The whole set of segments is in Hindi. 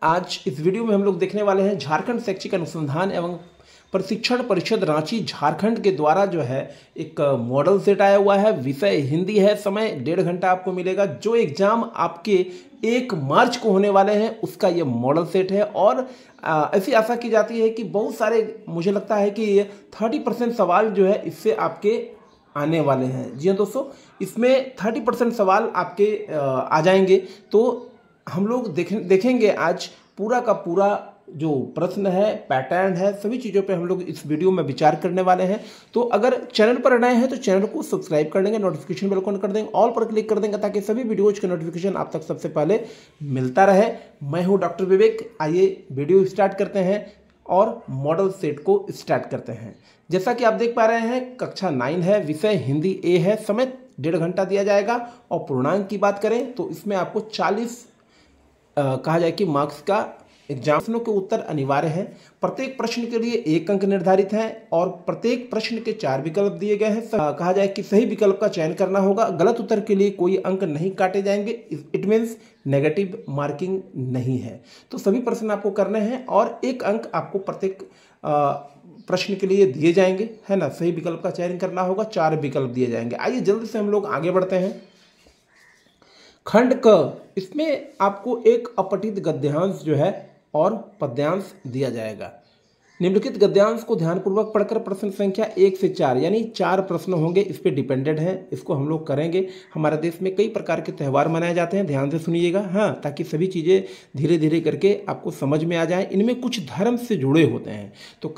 आज इस वीडियो में हम लोग देखने वाले हैं झारखंड शैक्षिक अनुसंधान एवं प्रशिक्षण परिषद रांची झारखंड के द्वारा जो है एक मॉडल सेट आया हुआ है। विषय हिंदी है, समय 1.5 घंटा आपको मिलेगा। जो एग्जाम आपके 1 मार्च को होने वाले हैं उसका ये मॉडल सेट है और ऐसी आशा की जाती है कि बहुत सारे, मुझे लगता है कि 30% सवाल जो है इससे आपके आने वाले हैं। जी हाँ दोस्तों, इसमें 30% सवाल आपके आ जाएंगे। तो हम लोग देखेंगे आज पूरा का पूरा जो प्रश्न है, पैटर्न है, सभी चीज़ों पे हम लोग इस वीडियो में विचार करने वाले हैं। तो अगर चैनल पर नए हैं तो चैनल को सब्सक्राइब कर लेंगे, नोटिफिकेशन बेल ऑन कर देंगे, ऑल पर क्लिक कर देंगे ताकि सभी वीडियोज का नोटिफिकेशन आप तक सबसे पहले मिलता रहे। मैं हूँ डॉक्टर विवेक। आइए वीडियो स्टार्ट करते हैं और मॉडल सेट को स्टार्ट करते हैं। जैसा कि आप देख पा रहे हैं, कक्षा 9 है, विषय हिंदी ए है, समय 1.5 घंटा दिया जाएगा और पूर्णांक की बात करें तो इसमें आपको 40 कहा जाए कि मार्क्स का एग्जाम। प्रश्नों के उत्तर अनिवार्य है। प्रत्येक प्रश्न के लिए 1 अंक निर्धारित है और प्रत्येक प्रश्न के 4 विकल्प दिए गए हैं। कहा जाए कि सही विकल्प का चयन करना होगा। गलत उत्तर के लिए कोई अंक नहीं काटे जाएंगे। इट मीन्स नेगेटिव मार्किंग नहीं है। तो सभी प्रश्न आपको करने हैं और 1 अंक आपको प्रत्येक प्रश्न के लिए दिए जाएंगे, है ना। सही विकल्प का चयन करना होगा, 4 विकल्प दिए जाएंगे। आइए जल्दी से हम लोग आगे बढ़ते हैं। खंड क, इसमें आपको एक अपठित गद्यांश जो है और पद्यांश दिया जाएगा। निम्नलिखित गद्यांश को ध्यानपूर्वक पढ़कर प्रश्न संख्या 1 से 4 यानी 4 प्रश्न होंगे, इस पे डिपेंडेंट है। इसको हम लोग करेंगे। हमारे देश में कई प्रकार के त्यौहार मनाए जाते हैं, ध्यान से सुनिएगा, हाँ, ताकि सभी चीज़ें धीरे धीरे करके आपको समझ में आ जाए। इनमें कुछ धर्म से जुड़े होते हैं, तो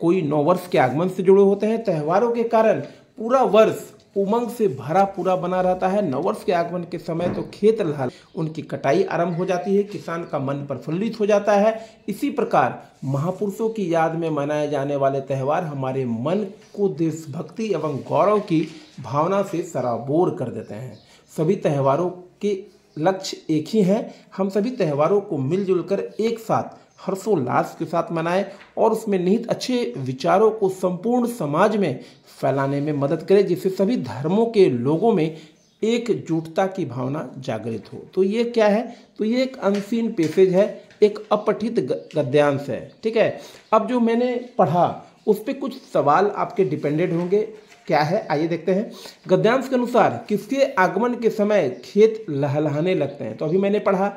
कोई नववर्ष के आगमन से जुड़े होते हैं। त्योहारों के कारण पूरा वर्ष उमंग से भरा पूरा बना रहता है। नववर्ष के आगमन के समय तो खेत लहल, उनकी कटाई आरंभ हो जाती है, किसान का मन प्रफुल्लित हो जाता है। इसी प्रकार महापुरुषों की याद में मनाए जाने वाले त्यौहार हमारे मन को देशभक्ति एवं गौरव की भावना से सराबोर कर देते हैं। सभी त्योहारों के लक्ष्य एक ही है। हम सभी त्योहारों को मिलजुल कर एक साथ हर्षोल्लास के साथ मनाएं और उसमें निहित अच्छे विचारों को संपूर्ण समाज में फैलाने में मदद करें, जिससे सभी धर्मों के लोगों में एकजुटता की भावना जागृत हो। तो ये क्या है? तो ये एक अनसीन पैसेज है, एक अपठित गद्यांश है, ठीक है। अब जो मैंने पढ़ा उस पर कुछ सवाल आपके डिपेंडेंट होंगे। क्या है, आइए देखते हैं। गद्यांश के अनुसार किसके आगमन के समय खेत लहलहाने लगते हैं? तो अभी मैंने पढ़ा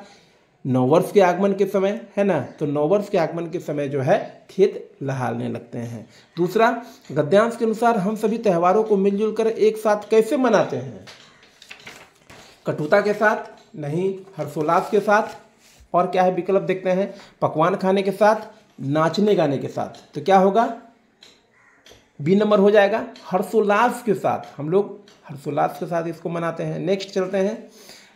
नववर्ष के आगमन के समय, है ना, तो नववर्ष के आगमन के समय जो है खेत लहलहाने लगते हैं। दूसरा, गद्यांश के अनुसार हम सभी त्योहारों को मिलजुल कर एक साथ कैसे मनाते हैं? कटुता के साथ नहीं, हर्षोल्लास के साथ। और क्या है विकल्प देखते हैं, पकवान खाने के साथ, नाचने गाने के साथ। तो क्या होगा, बी नंबर हो जाएगा, हर्षोल्लास के साथ। हम लोग हर्षोल्लास के साथ इसको मनाते हैं। नेक्स्ट चलते हैं,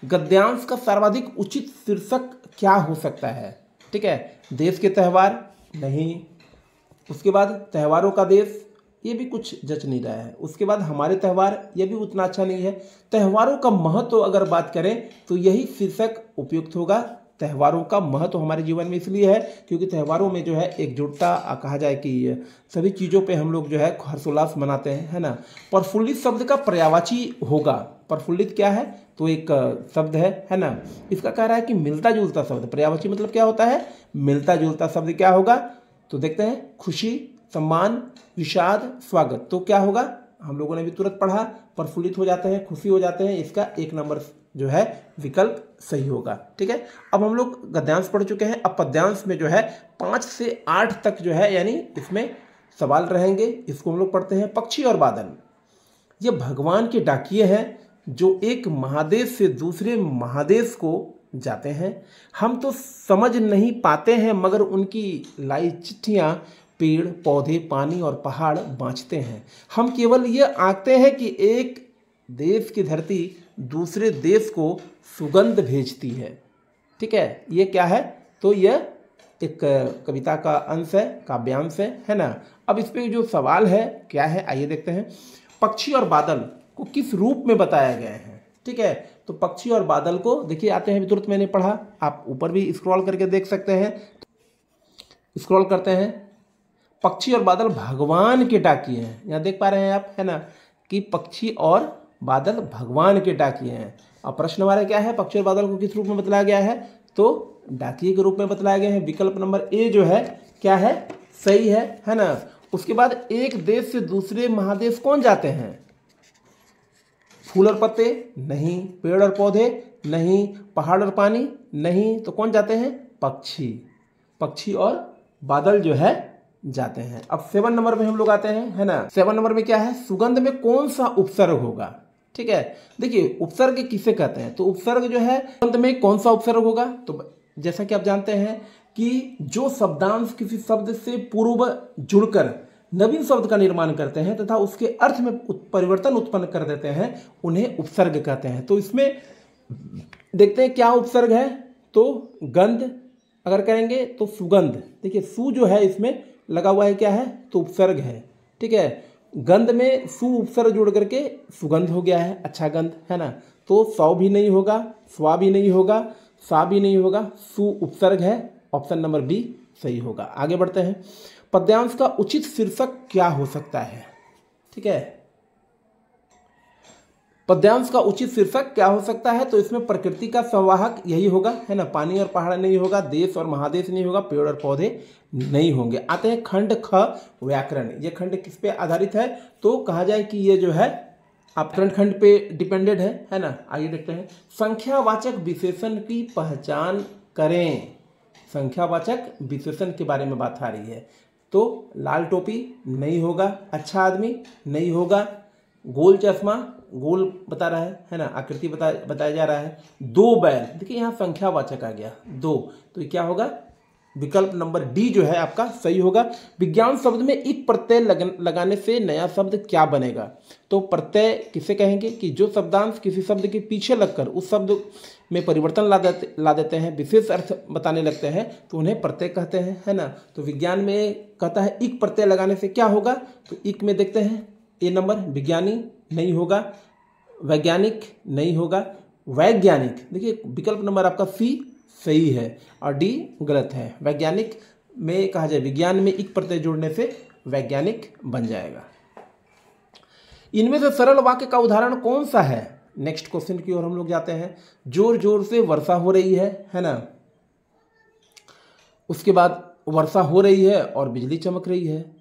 गद्यांश का सर्वाधिक उचित शीर्षक क्या हो सकता है? ठीक है, देश के त्यौहार नहीं, उसके बाद त्योहारों का देश, ये भी कुछ जच नहीं रहा है। उसके बाद हमारे त्यौहार, ये भी उतना अच्छा नहीं है। त्योहारों का महत्व अगर बात करें तो यही शीर्षक उपयुक्त होगा। त्योहारों का महत्व हमारे जीवन में इसलिए है क्योंकि त्योहारों में जो है एकजुटता, कहा जाए कि सभी चीज़ों पे हम लोग जो है हर्षोल्लास मनाते हैं, है ना। प्रफुल्लित शब्द का पर्यायवाची होगा। प्रफुल्लित क्या है? तो एक शब्द है ना। इसका कह रहा है कि मिलता जुलता शब्द। पर्यायवाची मतलब क्या होता है? मिलता जुलता शब्द क्या होगा? तो देखते हैं, खुशी, सम्मान, विषाद, स्वागत। तो क्या होगा? हम लोगों ने भी तुरंत पढ़ा, प्रफुल्लित हो जाते हैं, खुशी हो जाते हैं। इसका 1 नंबर जो है विकल्प सही होगा, ठीक है। अब हम लोग गद्यांश पढ़ चुके हैं। अब पद्यांश में जो है 5 से 8 तक जो है यानी इसमें सवाल रहेंगे। इसको हम लोग पढ़ते हैं। पक्षी और बादल, ये भगवान के डाकिये हैं जो एक महादेश से दूसरे महादेश को जाते हैं। हम तो समझ नहीं पाते हैं मगर उनकी लाई चिट्ठियाँ पेड़ पौधे पानी और पहाड़ बाँचते हैं। हम केवल ये आंकते हैं कि एक देश की धरती दूसरे देश को सुगंध भेजती है, ठीक है। ये क्या है? तो यह एक कविता का अंश है, काव्यांश है ना। अब इस पे जो सवाल है क्या है, आइए देखते हैं। पक्षी और बादल को किस रूप में बताया गया है? ठीक है, तो पक्षी और बादल को देखिए आते हैं, तुरंत मैंने पढ़ा, आप ऊपर भी स्क्रॉल करके देख सकते हैं। स्क्रॉल करते हैं, पक्षी और बादल भगवान के डाकिये हैं। यहाँ देख पा रहे हैं आप, है ना, कि पक्षी और बादल भगवान के डाकिये हैं। अब प्रश्न हमारा क्या है, पक्षी और बादल को किस रूप में बतलाया गया है? तो डाकिए के रूप में बतलाए गए हैं। विकल्प नंबर ए जो है क्या है, सही है ना। उसके बाद एक देश से दूसरे महादेश कौन जाते हैं? फूल और पत्ते नहीं, पेड़ और पौधे नहीं, पहाड़ और पानी नहीं, तो कौन जाते हैं? पक्षी। पक्षी और बादल जो है जाते हैं। अब 7 नंबर में हम लोग आते हैं, है ना। 7 नंबर में क्या है, सुगंध में कौन सा उपसर्ग होगा? ठीक है, देखिए उपसर्ग किसे कहते हैं, तो उपसर्ग जो है सुगंध में कौन सा उपसर्ग होगा? तो जैसा कि आप जानते हैं कि जो शब्दांश किसी शब्द से पूर्व जुड़कर नवीन शब्द का निर्माण करते हैं तथा उसके अर्थ में परिवर्तन उत्पन्न कर देते हैं, उन्हें उपसर्ग कहते हैं। तो इसमें देखते हैं क्या उपसर्ग है, तो गंध अगर करेंगे तो सुगंध। देखिए सु जो है इसमें लगा हुआ है, क्या है, तो उपसर्ग है। ठीक है, गंध में सु उपसर्ग जोड़ करके सुगंध हो गया है, अच्छा गंध, है ना। तो सौ भी नहीं होगा, स्वा भी नहीं होगा, सा भी नहीं होगा, सु उपसर्ग है। ऑप्शन नंबर बी सही होगा। आगे बढ़ते हैं। पद्यांश का उचित शीर्षक क्या हो सकता है? ठीक है, पद्यांश का उचित शीर्षक क्या हो सकता है? तो इसमें प्रकृति का संवाहक यही होगा, है ना। पानी और पहाड़ नहीं होगा, देश और महादेश नहीं होगा, पेड़ और पौधे नहीं होंगे। आते हैं खंड ख, व्याकरण। ये खंड किस पे आधारित है? तो कहा जाए कि ये जो है आप खंड पे डिपेंडेड है ना। आइए देखते हैं। संख्यावाचक विशेषण की पहचान करें। संख्यावाचक विशेषण के बारे में बात आ रही है। तो लाल टोपी नहीं होगा, अच्छा आदमी नहीं होगा, गोल चश्मा, गोल बता रहा है ना, आकृति बताया जा रहा है। दो बैल, देखिए यहाँ संख्यावाचक आ गया दो, तो ये क्या होगा? विकल्प नंबर डी जो है आपका सही होगा। विज्ञान शब्द में इक प्रत्यय लगाने से नया शब्द क्या बनेगा? तो प्रत्यय किसे कहेंगे कि जो शब्दांश किसी शब्द के पीछे लगकर उस शब्द में परिवर्तन ला देते हैं, विशेष अर्थ बताने लगते हैं, तो उन्हें प्रत्यय कहते हैं, है ना। तो विज्ञान में कहता है इक प्रत्यय लगाने से क्या होगा? तो इक में देखते हैं ए नंबर, विज्ञानी नहीं होगा, वैज्ञानिक नहीं होगा, वैज्ञानिक। देखिए विकल्प नंबर आपका सी सही है और डी गलत है। वैज्ञानिक में कहा जाए, विज्ञान में इक प्रत्यय जोड़ने से वैज्ञानिक बन जाएगा। इनमें से सरल वाक्य का उदाहरण कौन सा है? नेक्स्ट क्वेश्चन की ओर हम लोग जाते हैं। जोर जोर से वर्षा हो रही है ना। उसके बाद वर्षा हो रही है और बिजली चमक रही है।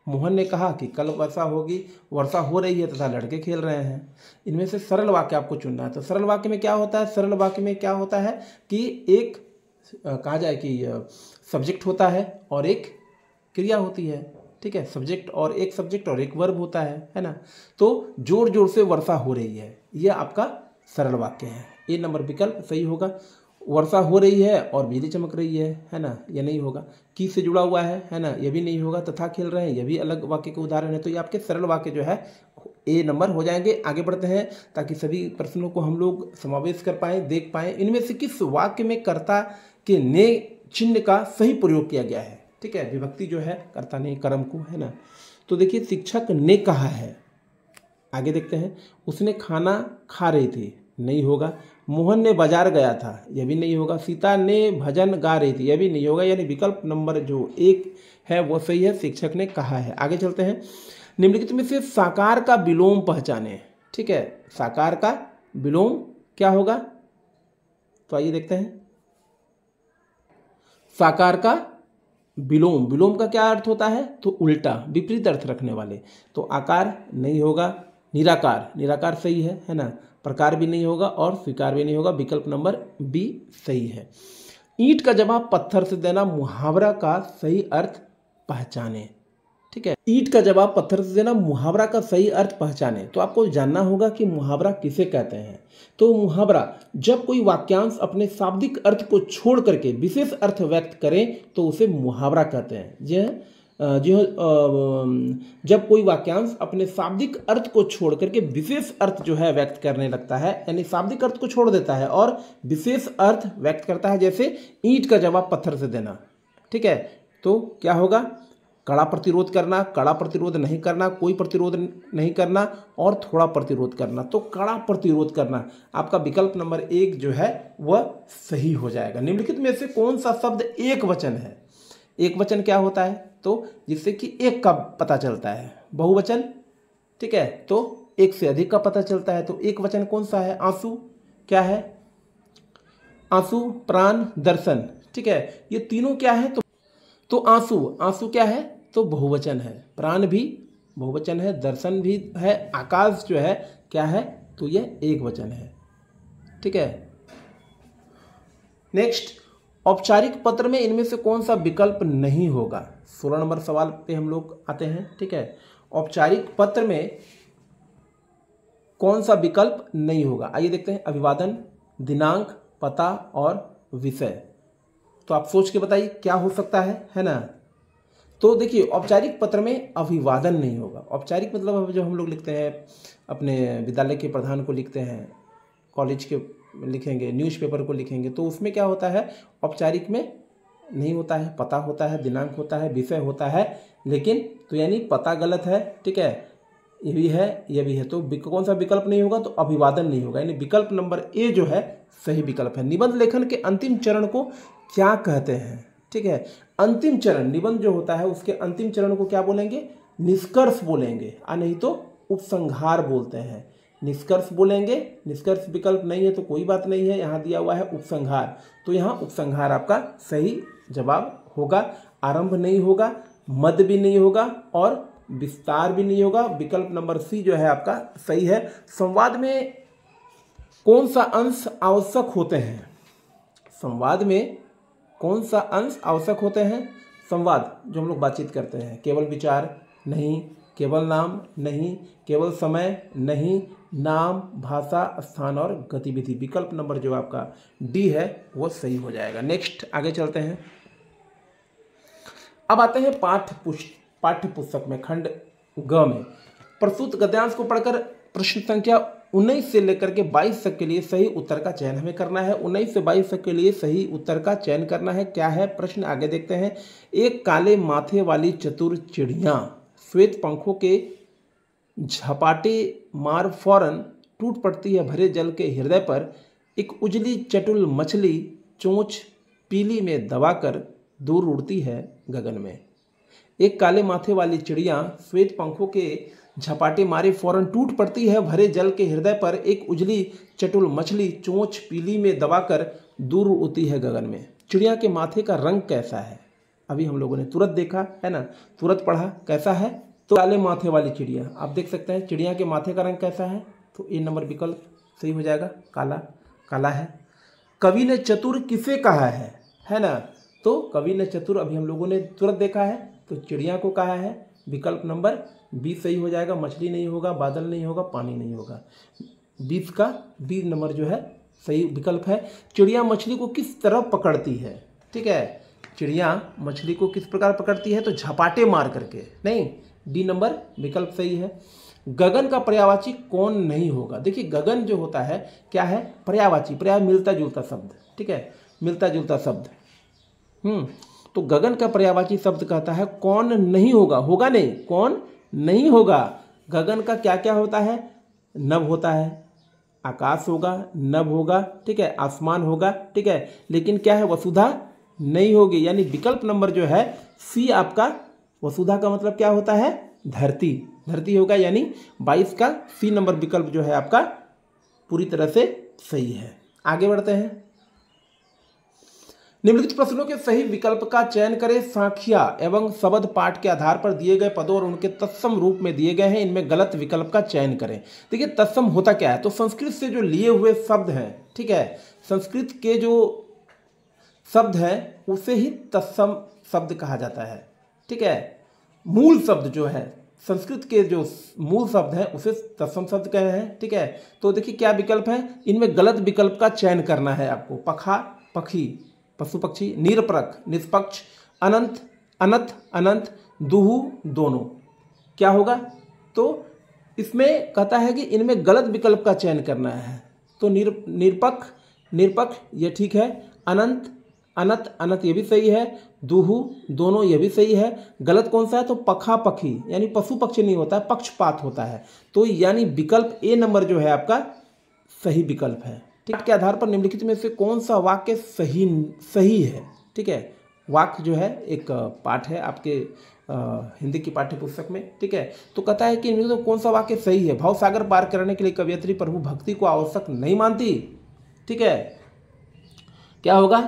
मोहन ने कहा कि कल वर्षा होगी, वर्षा हो रही है तथा लड़के खेल रहे हैं। इनमें से सरल वाक्य आपको चुनना है। तो सरल वाक्य में क्या होता है? सरल वाक्य में क्या होता है कि एक कहा जाए कि सब्जेक्ट होता है और एक क्रिया होती है। ठीक है, सब्जेक्ट और एक वर्ब होता है ना। तो जोर जोर से वर्षा हो रही है, यह आपका सरल वाक्य है। ए नंबर विकल्प सही होगा। वर्षा हो रही है और बिजली चमक रही है ना, यह नहीं होगा। की से जुड़ा हुआ है ना, यह भी नहीं होगा। तथा खेल रहे हैं, यह भी अलग वाक्य के उदाहरण है। तो ये आपके सरल वाक्य जो है ए नंबर हो जाएंगे। आगे बढ़ते हैं ताकि सभी प्रश्नों को हम लोग समावेश कर पाएँ, देख पाएँ। इनमें से किस वाक्य में कर्ता के ने चिन्ह का सही प्रयोग किया गया है? ठीक है, विभक्ति जो है कर्ता ने कर्म को, है ना। तो देखिए शिक्षक ने कहा है। आगे देखते हैं। उसने खाना खा रही थी, नहीं होगा। मोहन ने बाजार गया था, यह भी नहीं होगा। सीता ने भजन गा रही थी, यह भी नहीं होगा। यानी विकल्प नंबर जो एक है वो सही है, शिक्षक ने कहा है। आगे चलते हैं। निम्नलिखित में से साकार का विलोम पहचाने। ठीक है, साकार का विलोम क्या होगा? तो आइए देखते हैं। साकार का विलोम, विलोम का क्या अर्थ होता है? तो उल्टा, विपरीत अर्थ रखने वाले। तो आकार नहीं होगा। निराकार, निराकार सही है ना। प्रकार भी नहीं होगा और स्वीकार भी नहीं होगा। विकल्प नंबर बी सही है। ईंट का जवाब पत्थर से देना, मुहावरा का सही अर्थ पहचाने। ठीक है, ईंट का जवाब पत्थर से देना, मुहावरा का सही अर्थ पहचाने। तो आपको जानना होगा कि मुहावरा किसे कहते हैं। तो मुहावरा जब कोई वाक्यांश अपने शाब्दिक अर्थ को छोड़ करके विशेष अर्थ व्यक्त करे तो उसे मुहावरा कहते हैं। जब कोई वाक्यांश अपने शाब्दिक अर्थ को छोड़ करके विशेष अर्थ जो है व्यक्त करने लगता है, यानी शाब्दिक अर्थ को छोड़ देता है और विशेष अर्थ व्यक्त करता है, जैसे ईंट का जवाब पत्थर से देना। ठीक है, तो क्या होगा? कड़ा प्रतिरोध करना, कड़ा प्रतिरोध नहीं करना, कोई प्रतिरोध नहीं करना और थोड़ा प्रतिरोध करना। तो कड़ा प्रतिरोध करना आपका विकल्प नंबर एक जो है वह सही हो जाएगा। निम्नलिखित में से कौन सा शब्द एक वचन है? एक वचन क्या होता है? तो जिससे कि एक का पता चलता है। बहुवचन, ठीक है, तो एक से अधिक का पता चलता है। तो एक वचन कौन सा है? आंसू क्या है? आंसू, प्राण, दर्शन। ठीक है, ये तीनों क्या है? तो आंसू, आंसू क्या है? तो बहुवचन है। प्राण भी बहुवचन है, दर्शन भी है, आकाश जो है क्या है? तो ये एक वचन है। ठीक है, नेक्स्ट, औपचारिक पत्र में इनमें से कौन सा विकल्प नहीं होगा? 16 नंबर सवाल पे हम लोग आते हैं। ठीक है, औपचारिक पत्र में कौन सा विकल्प नहीं होगा? आइए देखते हैं। अभिवादन, दिनांक, पता और विषय। तो आप सोच के बताइए क्या हो सकता है ना? तो देखिए, औपचारिक पत्र में अभिवादन नहीं होगा। औपचारिक मतलब जो हम लोग लिखते हैं अपने विद्यालय के प्रधान को लिखते हैं, कॉलेज के लिखेंगे, न्यूज़पेपर को लिखेंगे, तो उसमें क्या होता है? औपचारिक में नहीं होता है। पता होता है, दिनांक होता है, विषय होता है, लेकिन तो यानी पता गलत है। ठीक है, ये भी है, ये भी है, तो कौन सा विकल्प नहीं होगा? तो अभिवादन नहीं होगा, यानी विकल्प नंबर ए जो है सही विकल्प है। निबंध लेखन के अंतिम चरण को क्या कहते हैं? ठीक है, अंतिम चरण, निबंध जो होता है उसके अंतिम चरण को क्या बोलेंगे? निष्कर्ष बोलेंगे, नहीं तो उपसंहार बोलते हैं। निष्कर्ष बोलेंगे, निष्कर्ष विकल्प नहीं है तो कोई बात नहीं है, यहाँ दिया हुआ है उपसंहार, तो यहाँ उपसंहार आपका सही जवाब होगा। आरंभ नहीं होगा, मध्य भी नहीं होगा और विस्तार भी नहीं होगा। विकल्प नंबर सी जो है आपका सही है। संवाद में कौन सा अंश आवश्यक होते हैं? संवाद में कौन सा अंश आवश्यक होते हैं? संवाद जो हम लोग बातचीत करते हैं, केवल विचार नहीं, केवल नाम नहीं, केवल समय नहीं, नाम, भाषा, स्थान और गतिविधि। विकल्प नंबर जो आपका डी है वो सही हो जाएगा। नेक्स्ट आगे चलते हैं। अब आते हैं पाठ्य पुस्तक में खंड ग में प्रस्तुत गद्यांश को पढ़कर प्रश्न संख्या 19 से लेकर के 22 तक के लिए सही उत्तर का चयन हमें करना है। 19 से 22 तक के लिए सही उत्तर का चयन करना है। क्या है प्रश्न? आगे देखते हैं। एक काले माथे वाली चतुर चिड़िया श्वेत पंखों के झपाटे मार फौरन टूट पड़ती है भरे जल के हृदय पर। एक उजली चटुल मछली चोंच पीली में दबाकर दूर उड़ती है गगन में। एक काले माथे वाली चिड़िया श्वेत पंखों के झपाटे मारे फौरन टूट पड़ती है भरे जल के हृदय पर। एक उजली चटुल मछली चोंच पीली में दबाकर दूर उड़ती है गगन में। चिड़िया के माथे का रंग कैसा है? अभी हम लोगों ने तुरंत देखा है ना, तुरंत पढ़ा कैसा है? तो काले माथे वाली चिड़िया, आप देख सकते हैं चिड़िया के माथे का रंग कैसा है? तो ए नंबर विकल्प सही हो जाएगा, काला, काला है। कवि ने चतुर किसे कहा है ना? तो कवि ने चतुर अभी हम लोगों ने तुरंत देखा है, तो चिड़िया को कहा है। विकल्प नंबर 20 सही हो जाएगा। मछली नहीं होगा, बादल नहीं होगा, पानी नहीं होगा। 20 का 20 नंबर जो है सही विकल्प है। चिड़िया मछली को किस तरह पकड़ती है? ठीक है, चिड़िया मछली को किस प्रकार पकड़ती है? तो झपाटे मार करके। नहीं, डी नंबर विकल्प सही है। गगन का पर्यायवाची कौन नहीं होगा? देखिए, गगन जो होता है क्या है? पर्यायवाची, पर्याय मिलता जुलता शब्द। ठीक है, मिलता जुलता शब्द। तो गगन का पर्यायवाची शब्द कहता है कौन नहीं होगा, होगा नहीं, कौन नहीं होगा। गगन का क्या क्या होता है? नभ होता है, आकाश होगा, नभ होगा, ठीक है, आसमान होगा, ठीक है, लेकिन क्या है? वसुधा नहीं होगी। यानी विकल्प नंबर जो है सी आपका, वसुधा का मतलब क्या होता है? धरती, धरती होगा। यानी 22 का सी नंबर विकल्प जो है आपका पूरी तरह से सही है। आगे बढ़ते हैं। निम्नलिखित प्रश्नों के सही विकल्प का चयन करें। सांख्या एवं शब्द पाठ के आधार पर दिए गए पदों और उनके तत्सम रूप में दिए गए हैं, इनमें गलत विकल्प का चयन करें। देखिए, तत्सम होता क्या है? तो संस्कृत से जो लिए हुए शब्द हैं, ठीक है, संस्कृत के जो शब्द हैं उसे ही तत्सम शब्द कहा जाता है। ठीक है, मूल शब्द जो है, संस्कृत के जो मूल शब्द हैं उसे तत्सम शब्द कहे हैं। ठीक है, तो देखिए क्या विकल्प है? इनमें गलत विकल्प का चयन करना है आपको। पखा, पखी, पशु पक्षी, निरपरख, निष्पक्ष, अनंत, अनंत, अनंत, दुहु, दोनों। क्या होगा? तो इसमें कहता है कि इनमें गलत विकल्प का चयन करना है। तो निरपक्ष, निरपक्ष ये ठीक है। अनंत, अनंत, अनंत ये भी सही है। दुहु, दोनों ये भी सही है। गलत कौन सा है? तो पखा, पखी, यानी पशु पक्षी नहीं होता है, पक्षपात होता है। तो यानी विकल्प ए नंबर जो है आपका सही विकल्प है। ठीक के आधार पर निम्नलिखित में से कौन सा वाक्य सही है? ठीक है, वाक्य जो है एक पाठ है आपके हिंदी की पाठ्य पुस्तक में। ठीक है, तो कहता है कि इनमें तो कौन सा वाक्य सही है? भाव सागर पार करने के लिए कवयित्री प्रभु भक्ति को आवश्यक नहीं मानती। ठीक है, क्या होगा?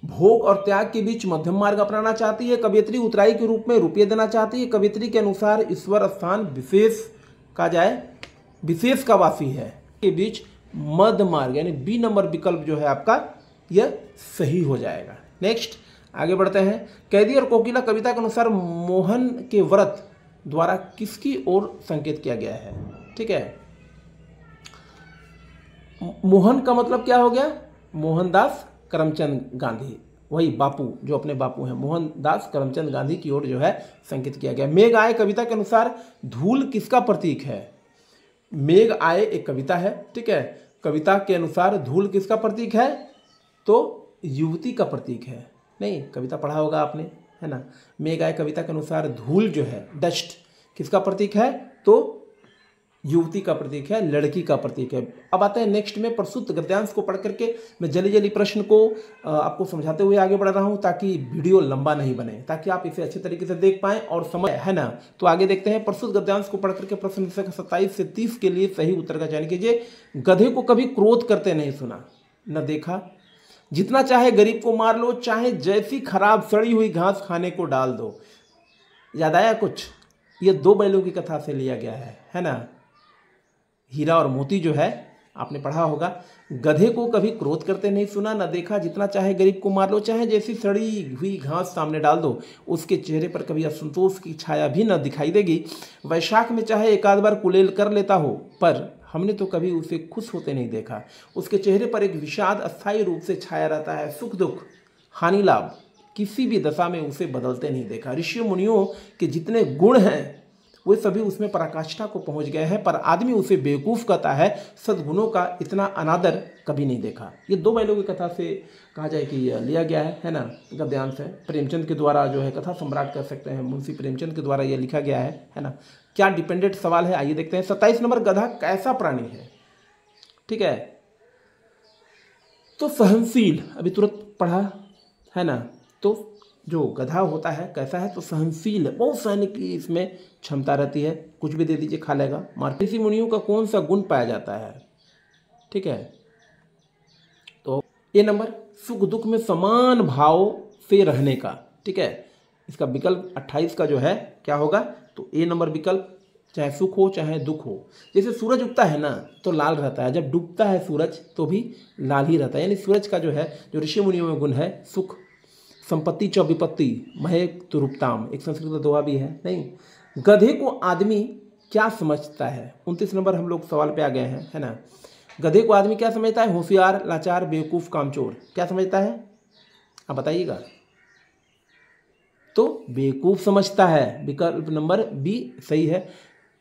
भोग और त्याग के बीच मध्यम मार्ग अपनाना चाहती है। कवियत्री उतराई के रूप में रुपये देना चाहती है। कवियत्री के अनुसार ईश्वर स्थान विशेष कहा जाए विशेष का वासी है के बीच मध्य मार्ग यानी बी नंबर विकल्प जो है आपका यह सही हो जाएगा। नेक्स्ट आगे बढ़ते हैं। कैदी और कोकिला कविता के अनुसार मोहन के व्रत द्वारा किसकी ओर संकेत किया गया है? ठीक है, मोहन का मतलब क्या हो गया? मोहनदास करमचंद गांधी, वही बापू जो अपने बापू हैं मोहनदास करमचंद गांधी की ओर जो है संकेत किया गया। मेघ आए कविता के अनुसार धूल किसका प्रतीक है? मेघ आए एक कविता है, ठीक है, कविता के अनुसार धूल किसका प्रतीक है? तो युवती का प्रतीक है। नहीं, कविता पढ़ा होगा आपने, है ना। मेघ आए कविता के अनुसार धूल जो है डस्ट किसका प्रतीक है? तो युवती का प्रतीक है, लड़की का प्रतीक है। अब आते हैं नेक्स्ट में प्रस्तुत गद्यांश को पढ़ करके मैं जल्दी जल्दी प्रश्न को आपको समझाते हुए आगे बढ़ रहा हूं ताकि वीडियो लंबा नहीं बने, ताकि आप इसे अच्छे तरीके से देख पाएं और समझ, है ना। तो आगे देखते हैं। प्रस्तुत गद्यांश को पढ़ करके प्रश्न संख्या 27 से 30 के लिए सही उत्तर का चयन कीजिए। गधे को कभी क्रोध करते नहीं सुना न देखा, जितना चाहे गरीब को मार लो, चाहे जैसी खराब सड़ी हुई घास खाने को डाल दो। याद आया कुछ? ये दो बैलों की कथा से लिया गया है ना। हीरा और मोती जो है आपने पढ़ा होगा। गधे को कभी क्रोध करते नहीं सुना न देखा, जितना चाहे गरीब को मार लो, चाहे जैसी सड़ी हुई घास सामने डाल दो, उसके चेहरे पर कभी असंतोष की छाया भी न दिखाई देगी। वैशाख में चाहे एक आध बार कुलेल कर लेता हो, पर हमने तो कभी उसे खुश होते नहीं देखा। उसके चेहरे पर एक विषाद अस्थायी रूप से छाया रहता है। सुख दुख हानि लाभ किसी भी दशा में उसे बदलते नहीं देखा। ऋषि मुनियों के जितने गुण हैं वे सभी उसमें पराकाष्ठा को पहुंच गए हैं, पर आदमी उसे बेवकूफ़ कहता है। सद्गुणों का इतना अनादर कभी नहीं देखा। ये दो बैलों की कथा से कहा जाए कि लिया गया है ना, गद्यांश है। प्रेमचंद के द्वारा जो है कथा सम्राट कह सकते हैं, मुंशी प्रेमचंद के द्वारा यह लिखा गया है ना। क्या डिपेंडेंट सवाल है, आइए देखते हैं। 27 नंबर, गधा कैसा प्राणी है? ठीक है, तो सहनशील, अभी तुरंत पढ़ा है ना। तो जो गधा होता है कैसा है? तो सहनशील है, बहुत सहने की इसमें क्षमता रहती है, कुछ भी दे दीजिए खा लेगा। ऋषि मुनियों का कौन सा गुण पाया जाता है? ठीक है, तो ए नंबर, सुख दुख में समान भाव से रहने का। ठीक है, इसका विकल्प 28 का जो है क्या होगा? तो ए नंबर विकल्प, चाहे सुख हो चाहे दुख हो। जैसे सूरज उगता है ना तो लाल रहता है, जब डूबता है सूरज तो भी लाल ही रहता है। यानी सूरज का जो है, जो ऋषि मुनियों में गुण है, सुख संपत्ति च विपत्ति महक तुरुपताम, एक संस्कृत दोहा भी है। नहीं, गधे को आदमी क्या समझता है? 29 नंबर हम लोग सवाल पे आ गए हैं, है ना। गधे को आदमी क्या समझता है? होशियार, लाचार, बेवकूफ़, कामचोर। क्या समझता है आप बताइएगा? तो बेवकूफ़ समझता है। विकल्प नंबर बी सही है।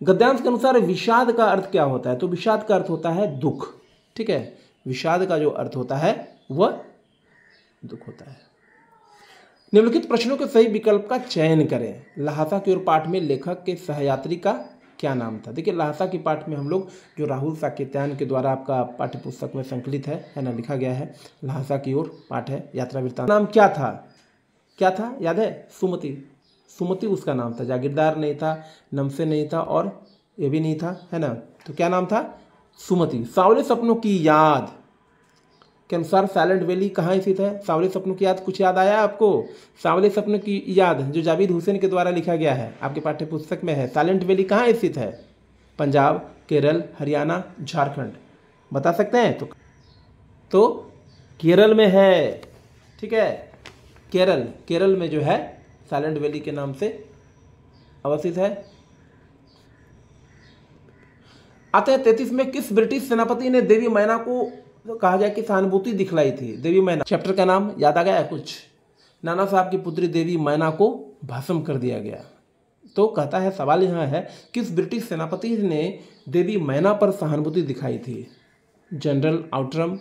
गद्यांश के अनुसार विषाद का अर्थ क्या होता है? तो विषाद का अर्थ होता है दुख। ठीक है, विषाद का जो अर्थ होता है वह दुख होता है। निम्नलिखित प्रश्नों के सही विकल्प का चयन करें। लहासा की ओर पाठ में लेखक के सहयात्री का क्या नाम था? देखिए, लहासा की पाठ में हम लोग जो राहुल साकेत्यायन के द्वारा आपका पाठ्य पुस्तक में संकलित है ना, लिखा गया है। लहासा की ओर पाठ है, यात्रा वृत्तांत। नाम क्या था? क्या था याद है? सुमति। सुमति उसका नाम था। जागीरदार नहीं था, नमसे नहीं था और ये भी नहीं था, है ना। तो क्या नाम था? सुमति। सांवले सपनों की याद के अनुसार साइलेंट वैली कहाँ स्थित है? सांवले सपनों की याद, कुछ याद आया आपको? सांवले सपनों की याद जो जावेद हुसैन के द्वारा लिखा गया है, आपके पाठ्य पुस्तक में है। साइलेंट वैली कहाँ स्थित है? पंजाब, केरल, हरियाणा, झारखंड, बता सकते हैं? तो केरल में है। ठीक है, केरल में जो है साइलेंट वैली के नाम से अवस्थित है। आते हैं 33 में, किस ब्रिटिश सेनापति ने देवी मैना को कहा जाए कि सहानुभूति दिखलाई थी? देवी मैना, चैप्टर का नाम याद आ गया कुछ? नाना साहब की पुत्री देवी मैना को भस्म कर दिया गया। तो कहता है, सवाल यहाँ है, किस ब्रिटिश सेनापति ने देवी मैना पर सहानुभूति दिखाई थी? General Outram,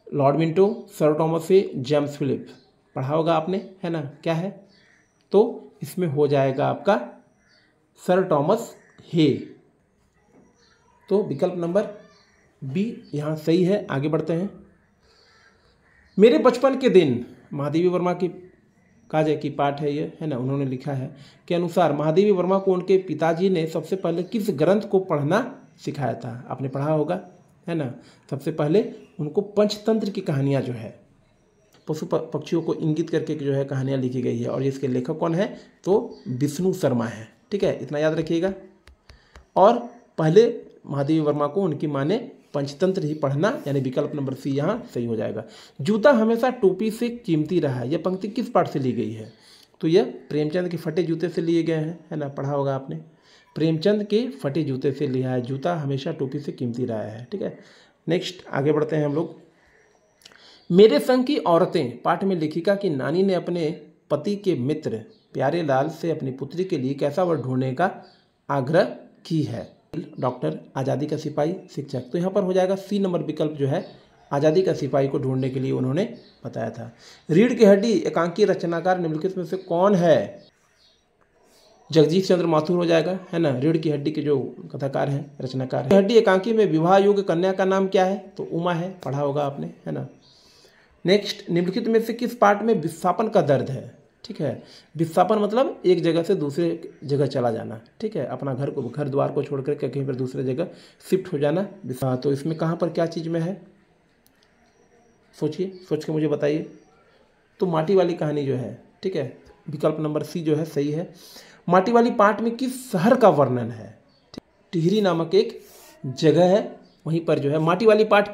Lord Minto, sir Thomas Hay, James Philip. पढ़ा होगा आपने, है ना। क्या है? तो इसमें हो जाएगा आपका सर टॉमस हे। तो विकल्प नंबर बी यहाँ सही है। आगे बढ़ते हैं। मेरे बचपन के दिन, महादेवी वर्मा की कहा जाए कि पाठ है ये, है ना, उन्होंने लिखा है के अनुसार महादेवी वर्मा को उनके पिताजी ने सबसे पहले किस ग्रंथ को पढ़ना सिखाया था? आपने पढ़ा होगा, है ना। सबसे पहले उनको पंचतंत्र की कहानियाँ जो है पशु पक्षियों को इंगित करके जो है कहानियाँ लिखी गई है। और इसके लेखक कौन है? तो विष्णु शर्मा है। ठीक है, इतना याद रखिएगा। और पहले महादेवी वर्मा को उनकी माँ ने पंचतंत्र ही पढ़ना, यानी विकल्प नंबर सी यहाँ सही हो जाएगा। जूता हमेशा टोपी से कीमती रहा है, यह पंक्ति किस पाठ से ली गई है? तो यह प्रेमचंद के फटे जूते से लिए गए हैं, है ना, पढ़ा होगा आपने। प्रेमचंद के फटे जूते से लिया है, जूता हमेशा टोपी से कीमती रहा है। ठीक है, नेक्स्ट आगे बढ़ते हैं हम लोग। मेरे संग की औरतें पाठ में लेखिका की नानी ने अपने पति के मित्र प्यारे लाल से अपनी पुत्री के लिए कैसा वर ढूंढने का आग्रह की है? डॉक्टर, आज़ादी का सिपाही, शिक्षक। तो यहाँ पर हो जाएगा सी नंबर विकल्प जो है, आज़ादी का सिपाही को ढूंढने के लिए उन्होंने बताया था। रीढ़ की हड्डी एकांकी रचनाकार निम्नलिखित में से कौन है? जगजीत चंद्र माथुर हो जाएगा, है ना, रीढ़ की हड्डी के जो कथाकार हैं, रचनाकार हैं। हड्डी एकांकी में विवाह योग्य कन्या का नाम क्या है? तो उमा है, पढ़ा होगा आपने, है ना। नेक्स्ट, निम्नलिखित में से किस पाठ में विस्थापन का दर्द है? ठीक है, विस्थापन मतलब एक जगह से दूसरे जगह चला जाना। ठीक है, अपना घर द्वार को छोड़ करके कहीं पर दूसरे जगह शिफ्ट हो जाना। तो इसमें कहाँ पर क्या चीज़ में है? सोचिए, सोच के मुझे बताइए। तो माटी वाली कहानी जो है, ठीक है, विकल्प नंबर सी जो है सही है। माटी वाली पाठ में किस शहर का वर्णन है? टिहरी नामक एक जगह है, वहीं पर जो है माटी वाली पाठ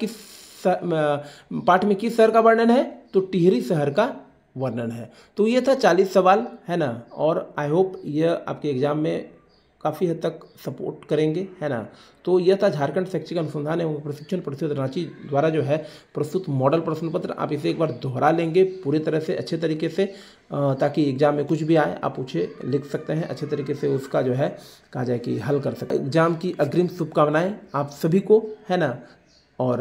में किस शहर का वर्णन है? तो टिहरी शहर का वर्णन है। तो ये था 40 सवाल, है ना। और आई होप यह आपके एग्जाम में काफ़ी हद तक सपोर्ट करेंगे, है ना। तो यह था झारखंड शैक्षिक अनुसंधान एवं प्रशिक्षण परिषद रांची द्वारा जो है प्रस्तुत मॉडल प्रश्न पत्र। आप इसे एक बार दोहरा लेंगे पूरी तरह से, अच्छे तरीके से, ताकि एग्जाम में कुछ भी आए आप उसे लिख सकते हैं अच्छे तरीके से, उसका जो है कहा जाए कि हल कर सकते हैं। एग्जाम की अग्रिम शुभकामनाएं आप सभी को, है ना। और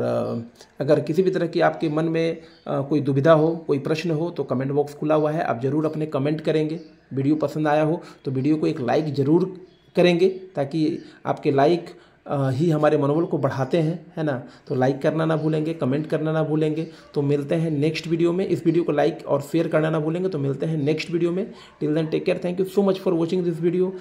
अगर किसी भी तरह की आपके मन में कोई दुविधा हो, कोई प्रश्न हो, तो कमेंट बॉक्स खुला हुआ है, आप ज़रूर अपने कमेंट करेंगे। वीडियो पसंद आया हो तो वीडियो को एक लाइक ज़रूर करेंगे, ताकि आपके लाइक ही हमारे मनोबल को बढ़ाते हैं, है ना। तो लाइक करना ना भूलेंगे, कमेंट करना ना भूलेंगे। तो मिलते हैं नेक्स्ट वीडियो में। इस वीडियो को लाइक और शेयर करना ना भूलेंगे। तो मिलते हैं नेक्स्ट वीडियो में। Till then take care, thank you so much for watching this video.